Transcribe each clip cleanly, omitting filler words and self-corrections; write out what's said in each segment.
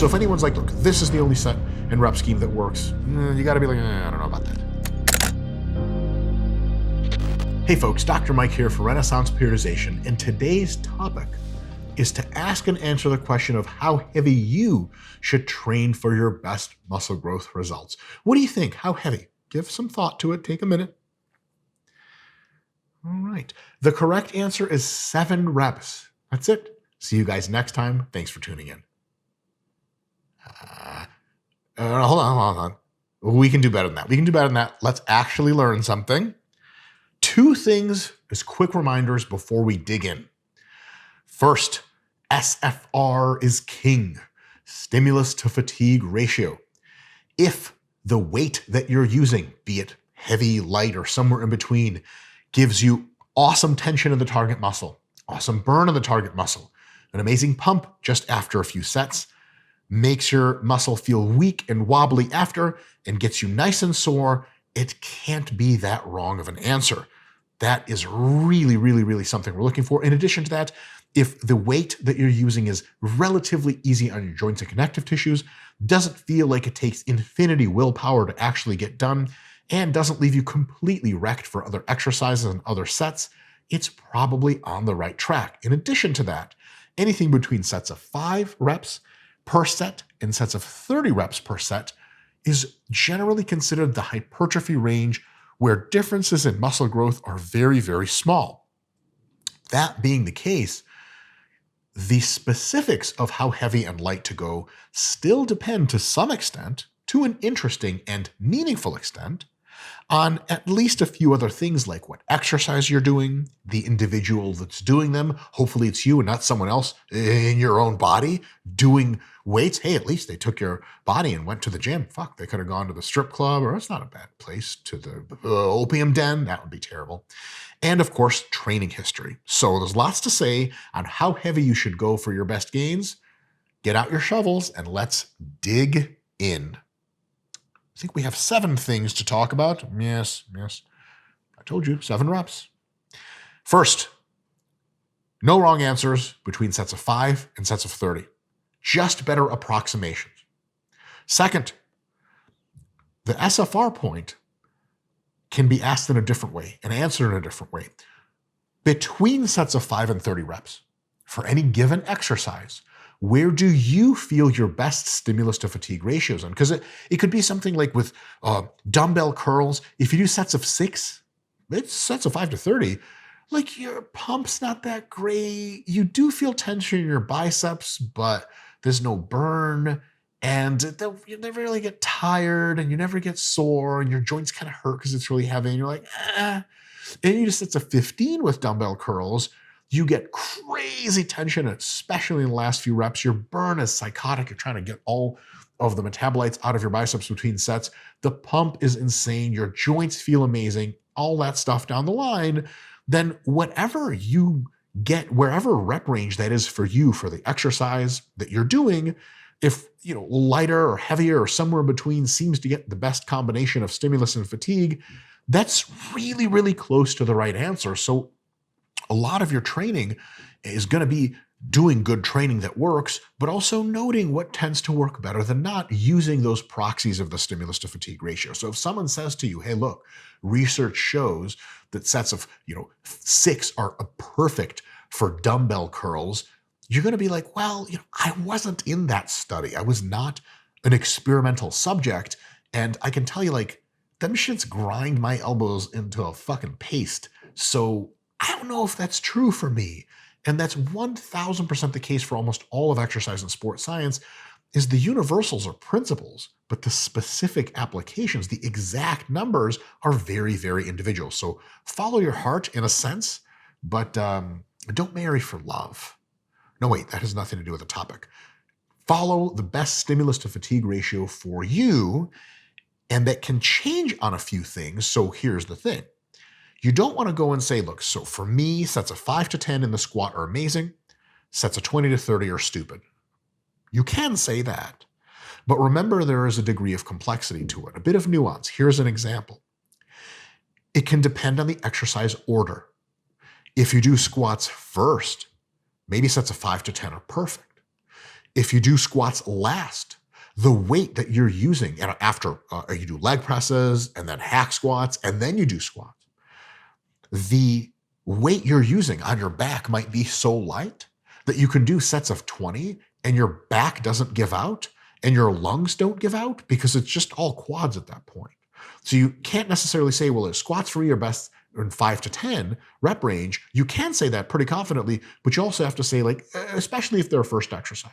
So if anyone's like, look, this is the only set and rep scheme that works, you got to be like, I don't know about that. Hey folks, Dr. Mike here for Renaissance Periodization, and today's topic is to ask and answer the question of how heavy you should train for your best muscle growth results. What do you think? How heavy? Give some thought to it. Take a minute. All right. The correct answer is 7 reps. That's it. See you guys next time. Thanks for tuning in. Hold on. We can do better than that. Let's actually learn something. 2 things as quick reminders before we dig in. First, SFR is king, stimulus to fatigue ratio. If the weight that you're using, be it heavy, light, or somewhere in between, gives you awesome tension in the target muscle, awesome burn of the target muscle, an amazing pump just after a few sets, makes your muscle feel weak and wobbly after, and gets you nice and sore, it can't be that wrong of an answer. That is really, really, really something we're looking for. In addition to that, if the weight that you're using is relatively easy on your joints and connective tissues, doesn't feel like it takes infinity willpower to actually get done, and doesn't leave you completely wrecked for other exercises and other sets, it's probably on the right track. In addition to that, anything between sets of 5 reps per set and sets of 30 reps per set is generally considered the hypertrophy range where differences in muscle growth are very, very small. That being the case, the specifics of how heavy and light to go still depend to some extent, to an interesting and meaningful extent, on at least a few other things like what exercise you're doing, the individual that's doing them. Hopefully it's you and not someone else in your own body doing weights. Hey, at least they took your body and went to the gym. Fuck, they could have gone to the strip club, or it's not a bad place, to the opium den. That would be terrible. And of course, training history. So there's lots to say on how heavy you should go for your best gains. Get out your shovels and let's dig in. I think we have 7 things to talk about. Yes. I told you, 7 reps. First, no wrong answers between sets of 5 and sets of 30. Just better approximations. Second, the SFR point can be asked in a different way and answered in a different way. Between sets of 5 and 30 reps, for any given exercise, where do you feel your best stimulus to fatigue ratios on? Because it could be something like with dumbbell curls. If you do sets of 6, it's sets of 5 to 30, like your pump's not that great. You do feel tension in your biceps, but there's no burn. And you never really get tired, and you never get sore, and your joints kind of hurt because it's really heavy. And you're like, And you just sets of 15 with dumbbell curls, you get crazy tension, especially in the last few reps. Your burn is psychotic. You're trying to get all of the metabolites out of your biceps between sets. The pump is insane. Your joints feel amazing. All that stuff down the line. Then whatever you get, wherever rep range that is for you for the exercise that you're doing, if lighter or heavier or somewhere in between seems to get the best combination of stimulus and fatigue, that's really, really close to the right answer. So a lot of your training is going to be doing good training that works, but also noting what tends to work better than not, using those proxies of the stimulus to fatigue ratio. So if someone says to you, hey, look, research shows that sets of 6 are perfect for dumbbell curls, you're going to be like, well, I wasn't in that study. I was not an experimental subject. And I can tell you, like, them shits grind my elbows into a fucking paste. So I don't know if that's true for me. And that's 1000% the case for almost all of exercise and sports science, is the universals are principles, but the specific applications, the exact numbers, are very, very individual. So follow your heart in a sense, but don't marry for love. No, wait, that has nothing to do with the topic. Follow the best stimulus to fatigue ratio for you, and that can change on a few things. So here's the thing. You don't want to go and say, look, so for me, sets of 5 to 10 in the squat are amazing. Sets of 20 to 30 are stupid. You can say that. But remember, there is a degree of complexity to it, a bit of nuance. Here's an example. It can depend on the exercise order. If you do squats first, maybe sets of 5 to 10 are perfect. If you do squats last, the weight that you're using, and after you do leg presses and then hack squats and then you do squats, the weight you're using on your back might be so light that you can do sets of 20 and your back doesn't give out and your lungs don't give out because it's just all quads at that point. So you can't necessarily say, well, squats for you are best in 5 to 10 rep range. You can say that pretty confidently, but you also have to say, like, especially if they're a first exercise.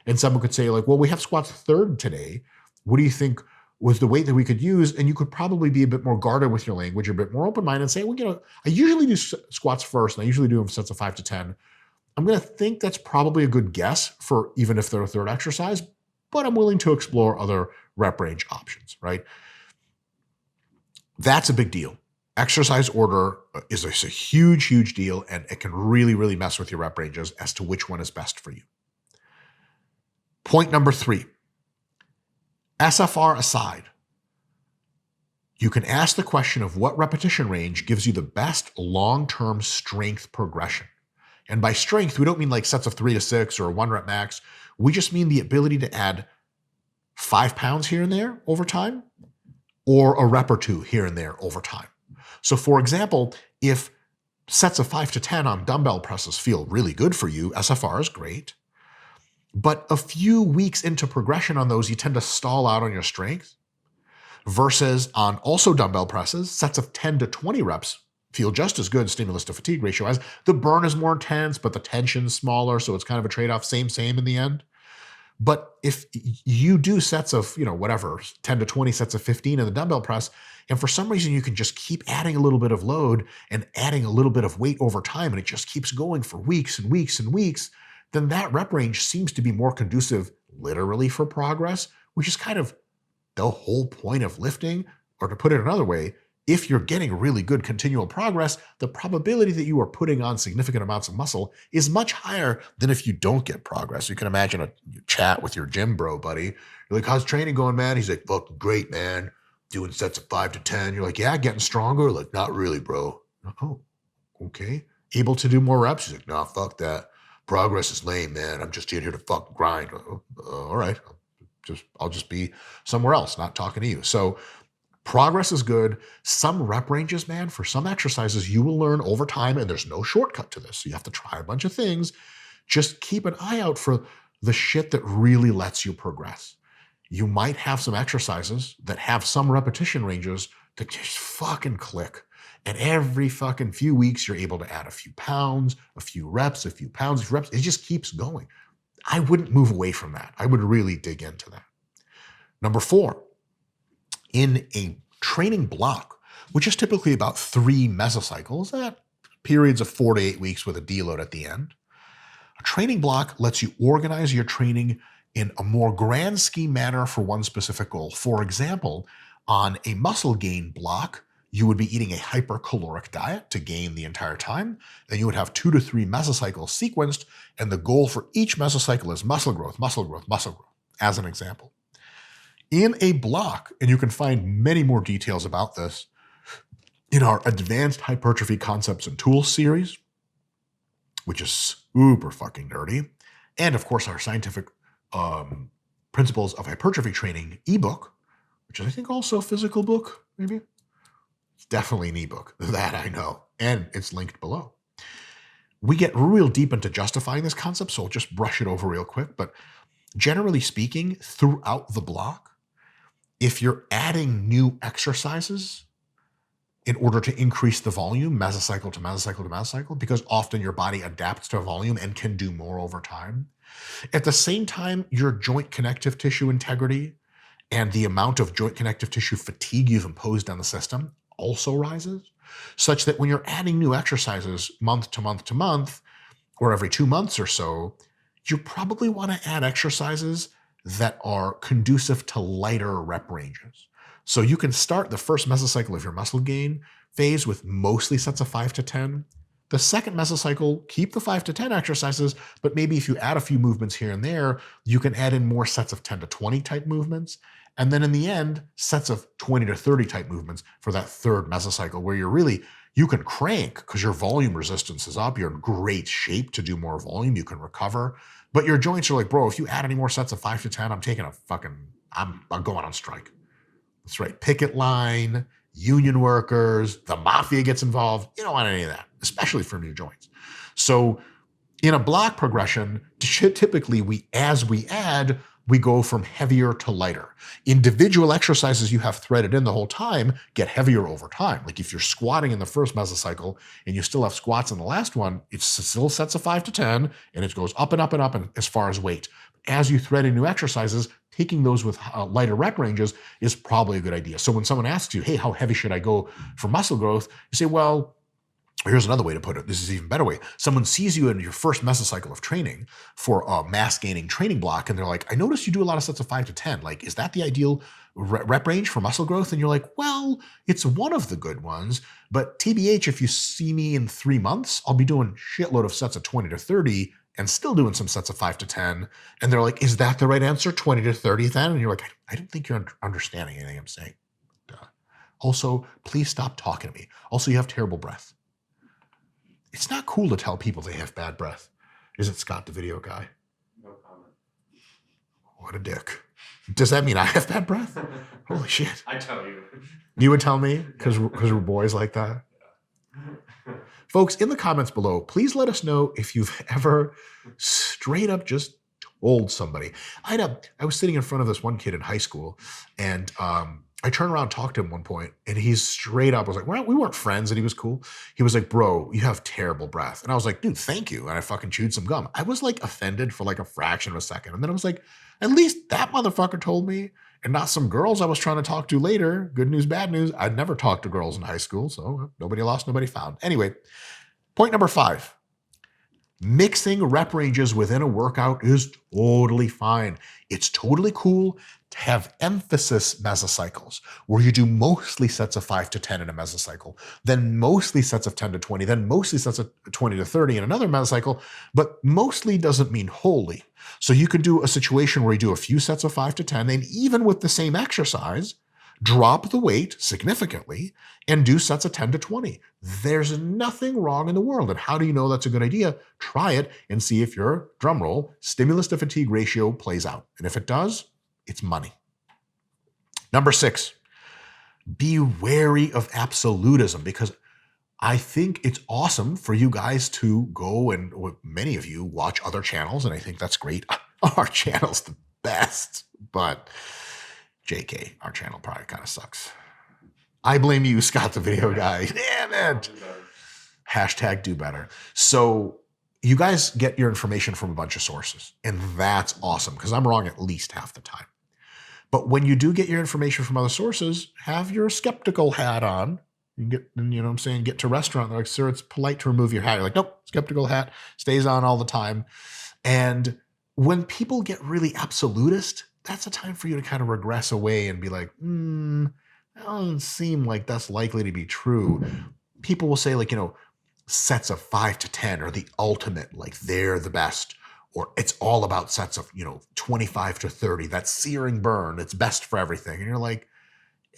And someone could say, like, well, we have squats third today. What do you think was the weight that we could use? And you could probably be a bit more guarded with your language, a bit more open-minded and say, well, I usually do squats first, and I usually do them sets of 5 to 10. I'm going to think that's probably a good guess for even if they're a third exercise, but I'm willing to explore other rep range options, right? That's a big deal. Exercise order is a huge, huge deal, and it can really, really mess with your rep ranges as to which one is best for you. Point number 3, SFR aside, you can ask the question of what repetition range gives you the best long-term strength progression. And by strength, we don't mean like sets of 3 to 6 or a 1 rep max. We just mean the ability to add 5 pounds here and there over time, or a rep or 2 here and there over time. So for example, if sets of 5 to 10 on dumbbell presses feel really good for you, SFR is great. But a few weeks into progression on those, you tend to stall out on your strength, versus on also dumbbell presses, sets of 10 to 20 reps feel just as good stimulus to fatigue ratio as the burn is more intense, but the tension's smaller. So it's kind of a trade-off, same in the end. But if you do sets of, 10 to 20 sets of 15 in the dumbbell press, and for some reason you can just keep adding a little bit of load and adding a little bit of weight over time, and it just keeps going for weeks and weeks and weeks, then that rep range seems to be more conducive literally for progress, which is kind of the whole point of lifting. Or to put it another way, if you're getting really good continual progress, the probability that you are putting on significant amounts of muscle is much higher than if you don't get progress. You can imagine a chat with your gym bro buddy. You're like, how's training going, man? He's like, fucking great, man. Doing sets of 5 to 10. You're like, yeah, getting stronger? Like, not really, bro. Oh, okay. Able to do more reps? He's like, nah, fuck that. Progress is lame, man. I'm just here to fucking grind. All right. I'll just be somewhere else, not talking to you. So progress is good. Some rep ranges, man, for some exercises you will learn over time, and there's no shortcut to this. So you have to try a bunch of things. Just keep an eye out for the shit that really lets you progress. You might have some exercises that have some repetition ranges that just fucking click. And every fucking few weeks, you're able to add a few pounds, a few reps, a few pounds, a few reps. It just keeps going. I wouldn't move away from that. I would really dig into that. Number 4, in a training block, which is typically about 3 mesocycles at periods of 4 to 8 weeks with a deload at the end, a training block lets you organize your training in a more grand scheme manner for one specific goal. For example, on a muscle gain block, you would be eating a hypercaloric diet to gain the entire time. Then you would have 2 to 3 mesocycles sequenced, and the goal for each mesocycle is muscle growth, muscle growth, muscle growth, as an example. In a block, and you can find many more details about this in our Advanced Hypertrophy Concepts and Tools series, which is super fucking nerdy, and of course our Scientific Principles of Hypertrophy Training ebook, which is I think also a physical book, maybe. It's definitely an ebook, that I know, and it's linked below. We get real deep into justifying this concept, so I'll just brush it over real quick. But generally speaking, throughout the block, if you're adding new exercises in order to increase the volume, mesocycle to mesocycle to mesocycle, because often your body adapts to volume and can do more over time. At the same time, your joint connective tissue integrity and the amount of joint connective tissue fatigue you've imposed on the system also rises, such that when you're adding new exercises month to month to month, or every 2 months or so, you probably want to add exercises that are conducive to lighter rep ranges. So you can start the first mesocycle of your muscle gain phase with mostly sets of 5 to 10, The second mesocycle, keep the 5 to 10 exercises, but maybe if you add a few movements here and there, you can add in more sets of 10 to 20 type movements. And then in the end, sets of 20 to 30 type movements for that third mesocycle where you can crank because your volume resistance is up. You're in great shape to do more volume. You can recover. But your joints are like, bro, if you add any more sets of 5 to 10, I'm going on strike. That's right. Picket line, union workers, the mafia gets involved. You don't want any of that, especially from your joints. So in a block progression, typically as we add, we go from heavier to lighter. Individual exercises you have threaded in the whole time get heavier over time. Like if you're squatting in the first mesocycle and you still have squats in the last one, it's still sets of 5 to 10 and it goes up and up and up and as far as weight. As you thread in new exercises, taking those with lighter rep ranges is probably a good idea. So when someone asks you, hey, how heavy should I go for muscle growth? You say, well, here's another way to put it. This is an even better way. Someone sees you in your first mesocycle of training for a mass gaining training block, and they're like, I noticed you do a lot of sets of 5 to 10. Like, is that the ideal rep range for muscle growth? And you're like, well, it's one of the good ones, but TBH, if you see me in 3 months, I'll be doing shitload of sets of 20 to 30 and still doing some sets of 5 to 10. And they're like, is that the right answer? 20 to 30 then? And you're like, I don't think you're understanding anything I'm saying. Also, please stop talking to me. Also, you have terrible breath. It's not cool to tell people they have bad breath. Is it Scott, the video guy? No comment. What a dick. Does that mean I have bad breath? Holy shit. I tell you. You would tell me? Because we're boys like that? Yeah. Folks, in the comments below, please let us know if you've ever straight up just told somebody. I was sitting in front of this one kid in high school, and I turned around and talked to him one point, and he's straight up, I was like, well, we weren't friends, and he was cool. He was like, bro, you have terrible breath. And I was like, dude, thank you. And I fucking chewed some gum. I was like offended for like a fraction of a second. And then I was like, at least that motherfucker told me, and not some girls I was trying to talk to later. Good news, bad news. I'd never talked to girls in high school, so nobody lost, nobody found. Anyway, point number 5. Mixing rep ranges within a workout is totally fine. It's totally cool to have emphasis mesocycles where you do mostly sets of 5 to 10 in a mesocycle, then mostly sets of 10 to 20, then mostly sets of 20 to 30 in another mesocycle, but mostly doesn't mean wholly. So you could do a situation where you do a few sets of 5 to 10, and even with the same exercise, drop the weight significantly and do sets of 10 to 20. There's nothing wrong in the world. And how do you know that's a good idea? Try it and see if your, drum roll, stimulus to fatigue ratio plays out. And if it does, it's money. Number 6, be wary of absolutism, because I think it's awesome for you guys to go and many of you watch other channels, and I think that's great. Our channel's the best, but JK, our channel probably kind of sucks. I blame you, Scott, the video guy. Damn it. Hashtag do better. So you guys get your information from a bunch of sources, and that's awesome because I'm wrong at least half the time. But when you do get your information from other sources, have your skeptical hat on. You get, you know what I'm saying? Get to a restaurant. They're like, sir, it's polite to remove your hat. You're like, nope, skeptical hat stays on all the time. And when people get really absolutist, that's a time for you to kind of regress away and be like, that doesn't seem like that's likely to be true. People will say, like, sets of 5 to 10 are the ultimate, like they're the best, or it's all about sets of, 25 to 30, that searing burn, it's best for everything. And you're like,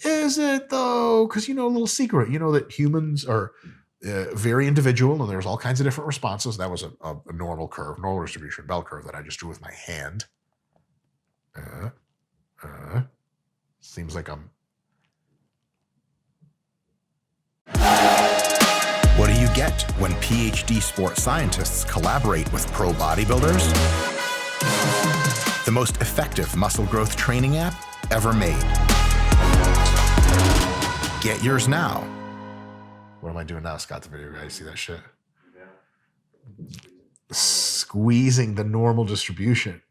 is it though? Because a little secret, that humans are very individual and there's all kinds of different responses. That was a normal curve, normal distribution, bell curve that I just drew with my hand. Seems like I'm... What do you get when PhD sports scientists collaborate with pro bodybuilders? The most effective muscle growth training app ever made. Get yours now. What am I doing now, Scott, the video guy? You see that shit? Yeah. Squeezing the normal distribution.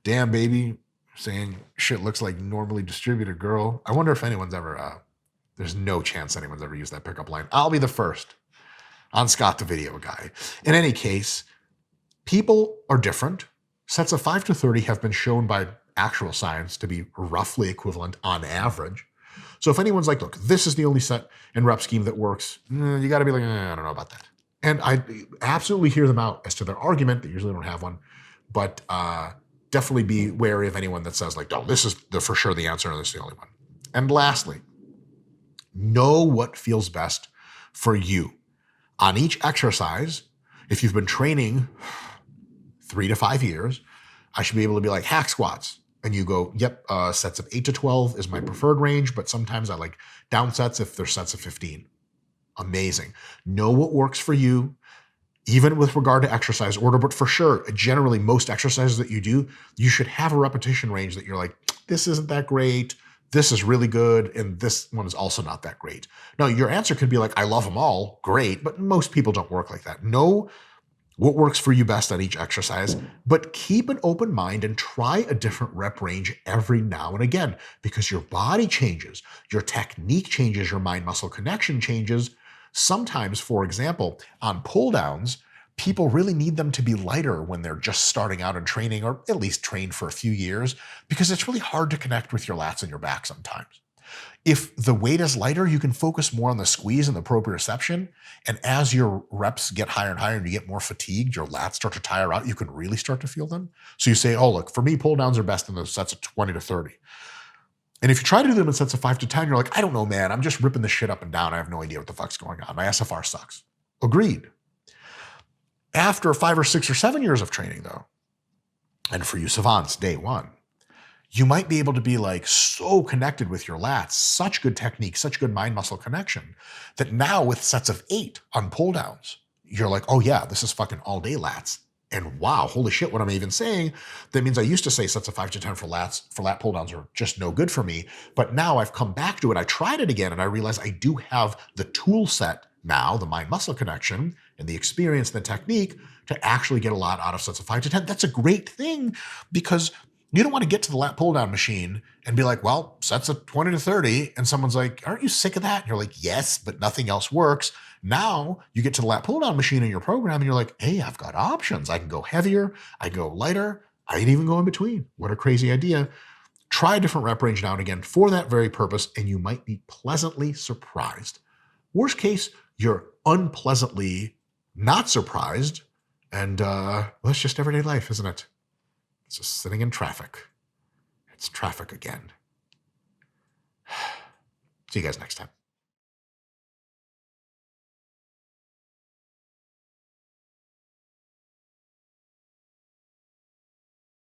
Damn, baby. Saying shit looks like normally distributed, girl. I wonder if anyone's ever... there's no chance anyone's ever used that pickup line. I'll be the first on Scott, the video guy. In any case, people are different. Sets of 5 to 30 have been shown by actual science to be roughly equivalent on average. So if anyone's like, look, this is the only set and rep scheme that works, you got to be like, I don't know about that. And I absolutely hear them out as to their argument. They usually don't have one, but definitely be wary of anyone that says like, "Oh, this is for sure the answer, and this is the only one." And lastly, know what feels best for you. On each exercise, if you've been training 3 to 5 years, I should be able to be like hack squats. And you go, yep, sets of 8 to 12 is my preferred range, but sometimes I like down sets if there's sets of 15. Amazing. Know what works for you, even with regard to exercise order, but for sure, generally most exercises that you do, you should have a repetition range that you're like, this isn't that great, this is really good, and this one is also not that great. Now, your answer could be like, I love them all, great, but most people don't work like that. Know what works for you best on each exercise, but keep an open mind and try a different rep range every now and again, because your body changes, your technique changes, your mind-muscle connection changes. Sometimes, for example, on pull downs, people really need them to be lighter when they're just starting out in training, or at least trained for a few years, because it's really hard to connect with your lats and your back sometimes. If the weight is lighter, you can focus more on the squeeze and the proprioception. And as your reps get higher and higher and you get more fatigued, your lats start to tire out, you can really start to feel them. So you say, oh, look, for me, pull downs are best in those sets of 20 to 30. And if you try to do them in sets of 5 to 10, you're like, I don't know, man, I'm just ripping the shit up and down. I have no idea what the fuck's going on. My SFR sucks. Agreed. After 5 or 6 or 7 years of training, though, and for you savants, day one, you might be able to be like so connected with your lats, such good technique, such good mind-muscle connection, that now with sets of 8 on pull downs, you're like, oh yeah, this is fucking all day lats. And wow, holy shit, what am I even saying? That means I used to say sets of 5 to 10 for lats, for lat pull downs are just no good for me. But now I've come back to it. I tried it again and I realized I do have the tool set now, the mind-muscle connection and the experience and the technique to actually get a lot out of sets of 5 to 10. That's a great thing, because you don't want to get to the lat pull down machine and be like, well, sets of 20 to 30. And someone's like, aren't you sick of that? And you're like, yes, but nothing else works. Now you get to the lat pull down machine in your program and you're like, hey, I've got options. I can go heavier. I can go lighter. I can even go in between. What a crazy idea. Try a different rep range now and again for that very purpose, and you might be pleasantly surprised. Worst case, you're unpleasantly not surprised. And well, it's just everyday life, isn't it? It's just sitting in traffic. It's traffic again. See you guys next time.